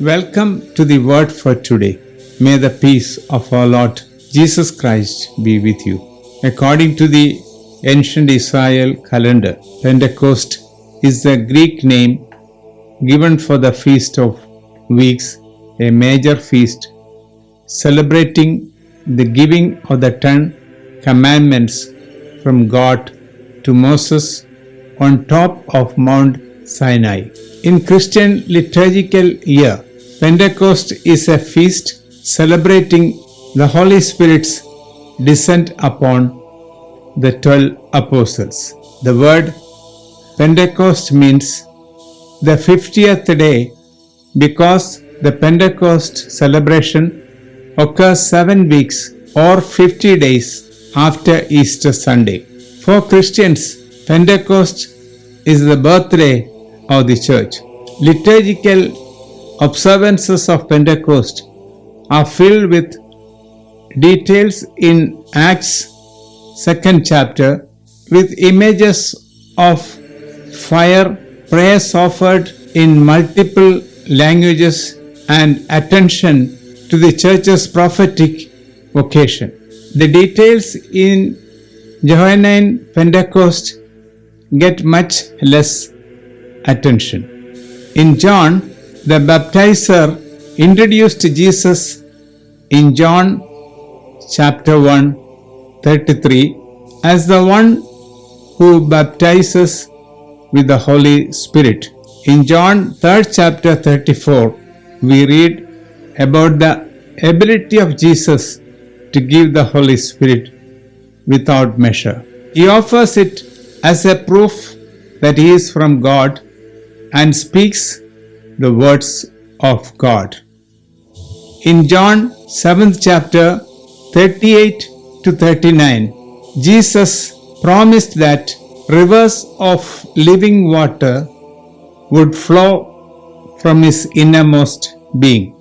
Welcome to the word for today. May the peace of our Lord Jesus Christ be with you. According to the ancient Israel calendar, Pentecost is the Greek name given for the Feast of Weeks, a major feast celebrating the giving of the 10 commandments from God to Moses on top of Mount Sinai. In Christian liturgical year, Pentecost is a feast celebrating the Holy Spirit's descent upon the 12 apostles. The word Pentecost means the 50th day because the Pentecost celebration occurs 7 weeks or 50 days after Easter Sunday. For Christians, Pentecost is the birthday of the church. Liturgical observances of Pentecost are filled with details in Acts 2nd chapter with images of fire, prayers offered in multiple languages, and attention to the church's prophetic vocation. The details in Johannine Pentecost get much less attention. In John, the baptizer introduced Jesus in John chapter 1:33 as the one who baptizes with the Holy Spirit. In John 3rd chapter 34, we read about the ability of Jesus to give the Holy Spirit without measure. He offers it as a proof that he is from God and speaks the words of God. In John 7th chapter 38 to 39, Jesus promised that rivers of living water would flow from his innermost being.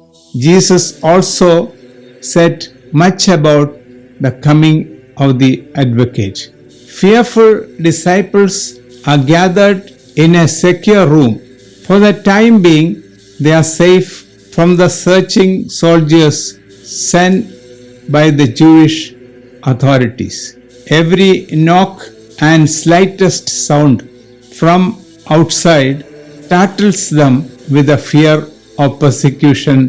Jesus also said much about the coming of the advocate. Fearful disciples are gathered in a secure room. For the time being, they are safe from the searching soldiers sent by the Jewish authorities. Every knock and slightest sound from outside startles them with the fear of persecution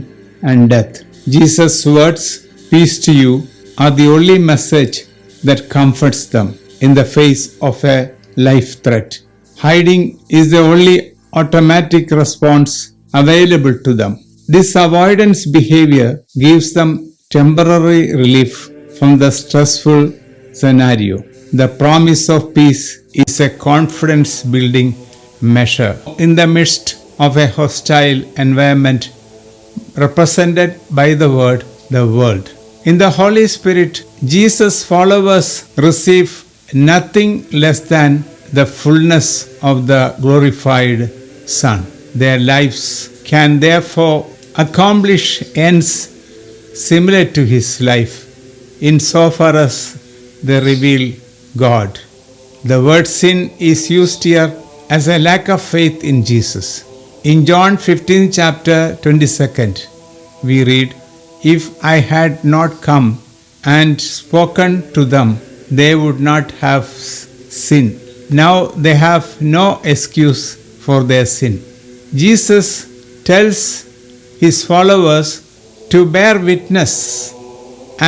and death. Jesus' words, "Peace to you," are the only message that comforts them in the face of a life threat. Hiding is the only automatic response available to them. This avoidance behavior gives them temporary relief from the stressful scenario. The promise of peace is a confidence building measure in the midst of a hostile environment represented by the world. In the Holy Spirit, Jesus' followers receive nothing less than the fullness of the glorified Son. Their lives can therefore accomplish ends similar to his life insofar as they reveal God. The word sin is used here as a lack of faith in Jesus. In John 15 chapter 22nd, we read, "If I had not come and spoken to them, they would not have sinned. Now they have no excuse for their sin." Jesus tells his followers to bear witness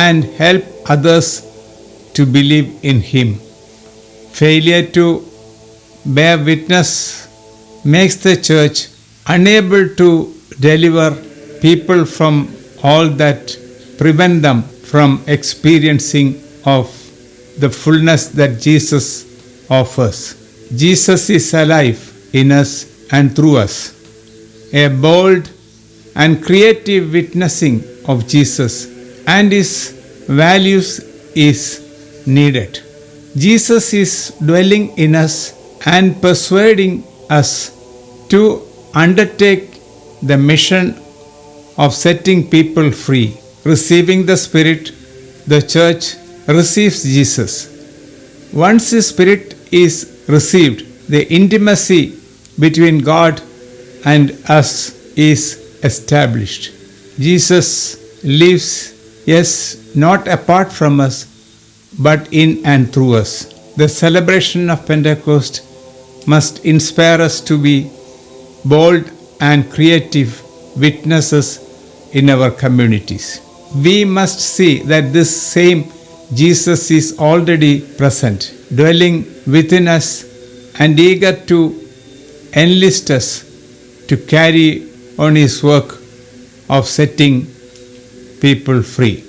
and help others to believe in him. Failure to bear witness makes the church unable to deliver people from all that prevent them from experiencing of the fullness that Jesus offers. Jesus is alive in us and through us. A bold and creative witnessing of Jesus and his values is needed. Jesus is dwelling in us and persuading us to undertake the mission of setting people free. Receiving the Spirit, the church receives Jesus. Once the Spirit is received, the intimacy between God and us is established. Jesus lives, yes, not apart from us, but in and through us. The celebration of Pentecost must inspire us to be bold and creative witnesses in our communities. We must see that this same Jesus is already present, dwelling within us and eager to enlist us to carry on his work of setting people free.